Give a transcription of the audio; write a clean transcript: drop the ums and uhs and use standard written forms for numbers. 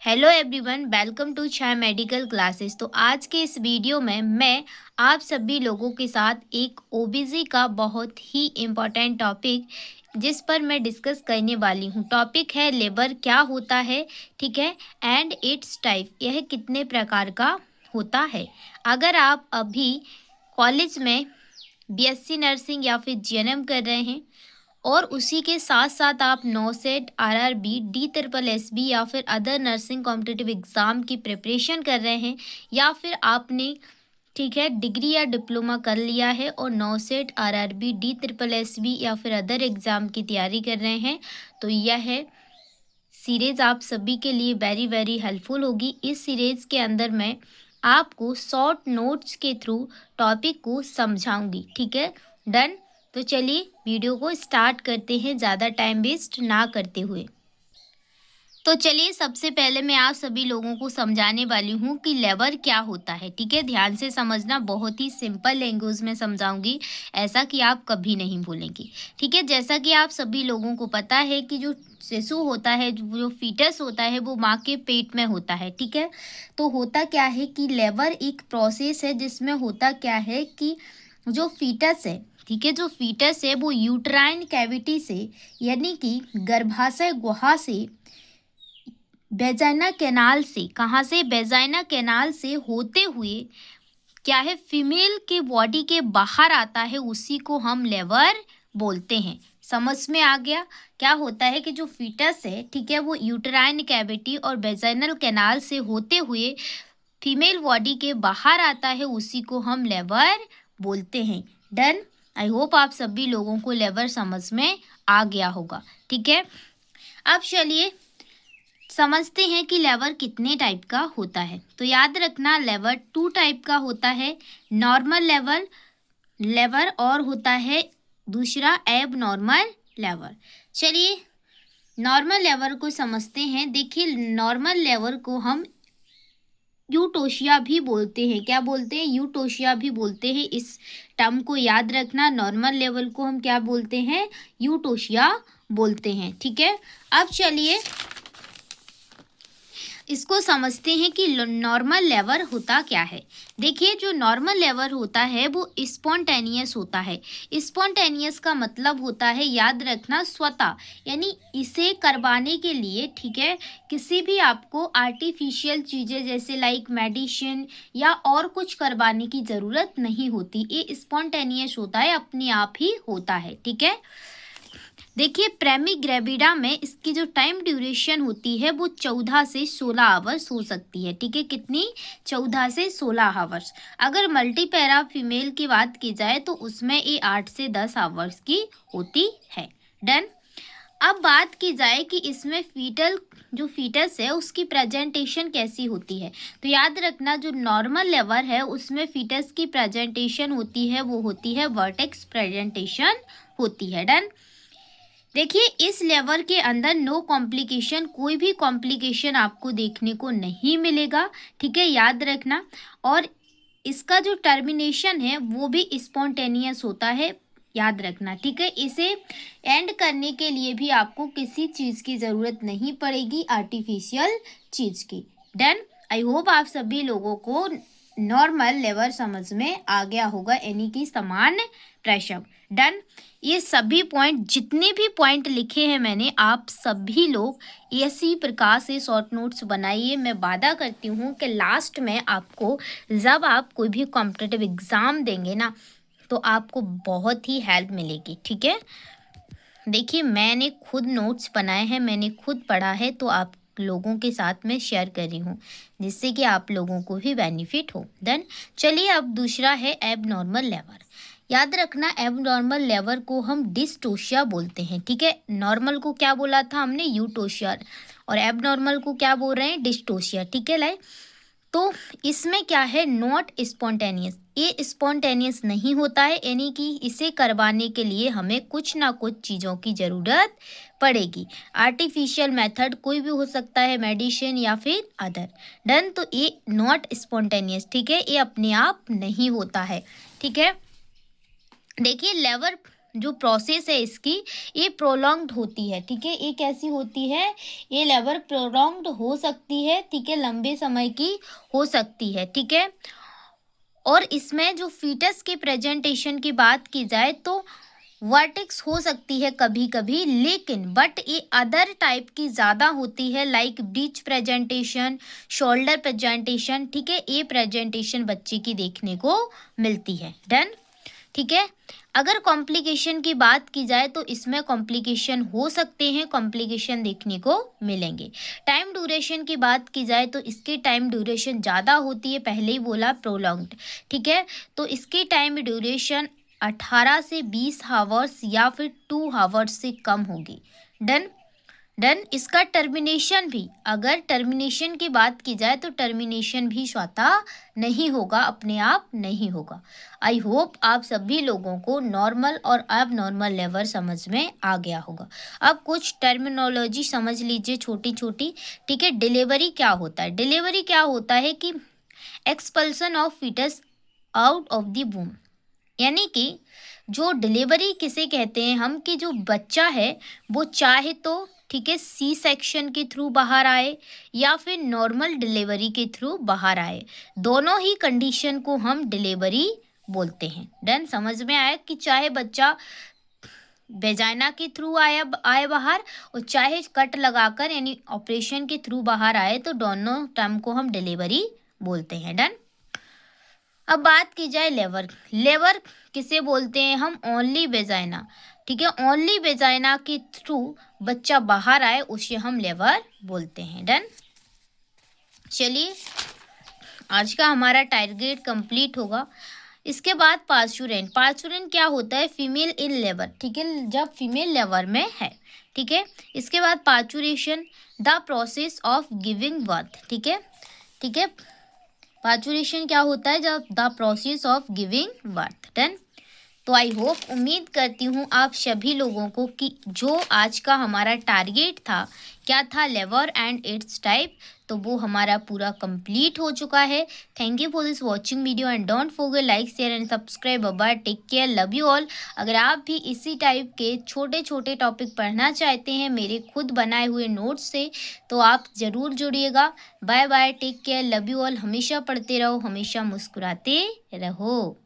Hello everyone, welcome to Chhaya medical classes. तो आज के इस वीडियो में मैं आप सभी लोगों के साथ एक ओबीसी का बहुत ही इम्पोर्टेंट टॉपिक जिस पर मैं डिस्कस करने वाली हूँ। टॉपिक है लेबर क्या होता है, ठीक है, एंड इट्स टाइप, यह कितने प्रकार का होता है। अगर आप अभी कॉलेज में बीएससी नर्सिंग या फिर जीएनएम कर रहे हैं और उसी के साथ साथ आप नॉसेट, आरआरबी, डी ट्रिपल एसबी या फिर अदर नर्सिंग कॉम्पिटिटिव एग्ज़ाम की प्रिपरेशन कर रहे हैं, या फिर आपने, ठीक है, डिग्री या डिप्लोमा कर लिया है और नॉसेट, आरआरबी, डी ट्रिपल एसबी या फिर अदर एग्ज़ाम की तैयारी कर रहे हैं, तो यह सीरीज़ आप सभी के लिए वेरी वेरी हेल्पफुल होगी। इस सीरीज़ के अंदर मैं आपको शॉर्ट नोट्स के थ्रू टॉपिक को समझाऊंगी, ठीक है, डन। तो चलिए वीडियो को स्टार्ट करते हैं ज़्यादा टाइम वेस्ट ना करते हुए। तो चलिए सबसे पहले मैं आप सभी लोगों को समझाने वाली हूँ कि लेबर क्या होता है, ठीक है। ध्यान से समझना, बहुत ही सिंपल लैंग्वेज में समझाऊंगी, ऐसा कि आप कभी नहीं भूलेंगी, ठीक है। जैसा कि आप सभी लोगों को पता है कि जो शिशु होता है, जो फीटस होता है, वो माँ के पेट में होता है, ठीक है। तो होता क्या है कि लेबर एक प्रोसेस है जिसमें होता क्या है कि जो फीटस है, ठीक है, जो फीटस है वो यूट्राइन कैविटी से, यानी कि गर्भाशय गुहा से, वेजाइना कैनाल से, कहाँ से, वेजाइना कैनाल से होते हुए क्या है, फीमेल के बॉडी के बाहर आता है, उसी को हम लेबर बोलते हैं। समझ में आ गया? क्या होता है कि जो फीटस है, ठीक है, वो यूटेराइन कैविटी और वेजाइनल कैनाल से होते हुए फीमेल बॉडी के बाहर आता है, उसी को हम लेबर बोलते हैं। डन। आई होप आप सभी लोगों को लेबर समझ में आ गया होगा, ठीक है। अब चलिए समझते हैं कि लेबर कितने टाइप का होता है। तो याद रखना, लेबर 2 टाइप का होता है, नॉर्मल लेबर और होता है दूसरा एब नॉर्मल लेबर। चलिए नॉर्मल लेबर को समझते हैं। देखिए, नॉर्मल लेबर को हम यूटोशिया भी बोलते हैं। क्या बोलते हैं? यूटोशिया भी बोलते हैं। इस टर्म को याद रखना, नॉर्मल लेवल को हम क्या बोलते हैं? यूटोशिया बोलते हैं, ठीक है। अब चलिए इसको समझते हैं कि नॉर्मल लेबर होता क्या है। देखिए, जो नॉर्मल लेबर होता है वो स्पॉन्टेनियस होता है। स्पॉन्टेनियस का मतलब होता है, याद रखना, स्वतः, यानी इसे करवाने के लिए, ठीक है, किसी भी आपको आर्टिफिशियल चीज़ें जैसे लाइक मेडिसिन या और कुछ करवाने की ज़रूरत नहीं होती। ये स्पॉन्टेनियस होता है, अपने आप ही होता है, ठीक है। देखिए, प्रेमी ग्रेविडा में इसकी जो टाइम ड्यूरेशन होती है वो 14 से 16 आवर्स हो सकती है, ठीक है। कितनी? 14 से 16 आवर्स। अगर मल्टीपैरा फीमेल की बात की जाए तो उसमें ये 8 से 10 आवर्स की होती है। डन। अब बात की जाए कि इसमें जो फीटस है उसकी प्रेजेंटेशन कैसी होती है। तो याद रखना, जो नॉर्मल लेबर है उसमें फीटस की प्रेजेंटेशन होती है वो होती है वर्टेक्स प्रेजेंटेशन होती है। डन। देखिए, इस लेवर के अंदर नो कॉम्प्लिकेशन, कोई भी कॉम्प्लिकेशन आपको देखने को नहीं मिलेगा, ठीक है, याद रखना। और इसका जो टर्मिनेशन है वो भी स्पॉन्टेनियस होता है, याद रखना, ठीक है। इसे एंड करने के लिए भी आपको किसी चीज़ की ज़रूरत नहीं पड़ेगी, आर्टिफिशियल चीज़ की। डन। आई होप आप सभी लोगों को नॉर्मल लेवर समझ में आ गया होगा, यानी कि समान प्रसव। डन। ये सभी पॉइंट, जितने भी पॉइंट लिखे हैं मैंने, आप सभी लोग इसी प्रकार से शॉर्ट नोट्स बनाइए। मैं वादा करती हूँ कि लास्ट में आपको, जब आप कोई भी कॉम्पिटिटिव एग्ज़ाम देंगे ना, तो आपको बहुत ही हेल्प मिलेगी, ठीक है। देखिए, मैंने खुद नोट्स बनाए हैं, मैंने खुद पढ़ा है, तो आप लोगों के साथ में शेयर कर रही हूँ जिससे कि आप लोगों को भी बेनिफिट हो। देन चलिए, अब दूसरा है एब नॉर्मल लेबर। याद रखना, एब नॉर्मल लेबर को हम डिस्टोशिया बोलते हैं, ठीक है। नॉर्मल को क्या बोला था हमने? यूटोशिया। और एब नॉर्मल को क्या बोल रहे हैं? डिस्टोशिया, ठीक है। लाइक, तो इसमें क्या है? नॉट स्पॉन्टेनियस, ये स्पॉन्टेनियस नहीं होता है, यानी कि इसे करवाने के लिए हमें कुछ ना कुछ चीज़ों की ज़रूरत पड़ेगी। आर्टिफिशियल मेथड कोई भी हो सकता है, मेडिसिन या फिर अदर। डन। तो ये नॉट स्पॉन्टेनियस, ठीक है, ये अपने आप नहीं होता है, ठीक है। देखिए, लेबर जो प्रोसेस है इसकी, ये प्रोलॉन्ग्ड होती है, ठीक है। ये कैसी होती है, ये लेबर प्रोलॉन्ग्ड हो सकती है, ठीक है, लंबे समय की हो सकती है, ठीक है। और इसमें जो फीटस के प्रेजेंटेशन की बात की जाए तो वर्टेक्स हो सकती है कभी कभी, लेकिन बट ये अदर टाइप की ज़्यादा होती है, like breech presentation, shoulder presentation, ठीक है। ये प्रेजेंटेशन बच्चे की देखने को मिलती है। डन, ठीक है। अगर कॉम्प्लिकेशन की बात की जाए तो इसमें कॉम्प्लिकेशन हो सकते हैं, कॉम्प्लिकेशन देखने को मिलेंगे। टाइम ड्यूरेशन की बात की जाए तो इसकी टाइम ड्यूरेशन ज़्यादा होती है, पहले ही बोला प्रोलॉन्ग्ड, ठीक है। तो इसकी टाइम ड्यूरेशन 18 से 20 हावर्स या फिर 2 हावर्स से कम होगी। Done, done. इसका टर्मिनेशन भी, अगर टर्मिनेशन की बात की जाए तो टर्मिनेशन भी स्वतः नहीं होगा, अपने आप नहीं होगा। आई होप आप सभी लोगों को नॉर्मल और अब नॉर्मल लेवल समझ में आ गया होगा। अब कुछ टर्मिनोलॉजी समझ लीजिए छोटी छोटी, ठीक है। डिलीवरी क्या होता है, डिलीवरी क्या होता है कि expulsion of foetus out of the womb, यानी कि जो डिलीवरी किसे कहते हैं हम, कि जो बच्चा है वो चाहे तो, ठीक है, सी सेक्शन के थ्रू बाहर आए या फिर नॉर्मल डिलीवरी के थ्रू बाहर आए, दोनों ही कंडीशन को हम डिलीवरी बोलते हैं। डन, समझ में आया कि चाहे बच्चा वेजाइना के थ्रू आए बाहर और चाहे कट लगाकर यानी ऑपरेशन के थ्रू बाहर आए, तो दोनों टर्म को हम डिलीवरी बोलते हैं। डन। अब बात की जाए लेवर, लेवर किसे बोलते हैं हम, ओनली वेजाइना, ठीक है। ओनली वेजाइना के थ्रू बच्चा बाहर आए उसे हम लेवर बोलते हैं। डन। चलिए, आज का हमारा टारगेट कंप्लीट होगा। इसके बाद पार्चुरेंट, पार्चुरेंट क्या होता है, फीमेल इन लेबर, ठीक है, जब फीमेल लेबर में है, ठीक है। इसके बाद parturition, the process of giving birth, ठीक है, ठीक है। पार्चुरेशन क्या होता है, जब the process of giving birth. Done. तो आई होप, उम्मीद करती हूँ आप सभी लोगों को कि जो आज का हमारा टारगेट था, क्या था, लेवर एंड इट्स टाइप, तो वो हमारा पूरा कंप्लीट हो चुका है। Thank you for this watching video and don't forget like share and subscribe. Bye, take care, love you all. अगर आप भी इसी टाइप के छोटे छोटे टॉपिक पढ़ना चाहते हैं मेरे खुद बनाए हुए नोट्स से, तो आप ज़रूर जुड़िएगा। Bye bye, take care, love you all. हमेशा पढ़ते रहो, हमेशा मुस्कुराते रहो।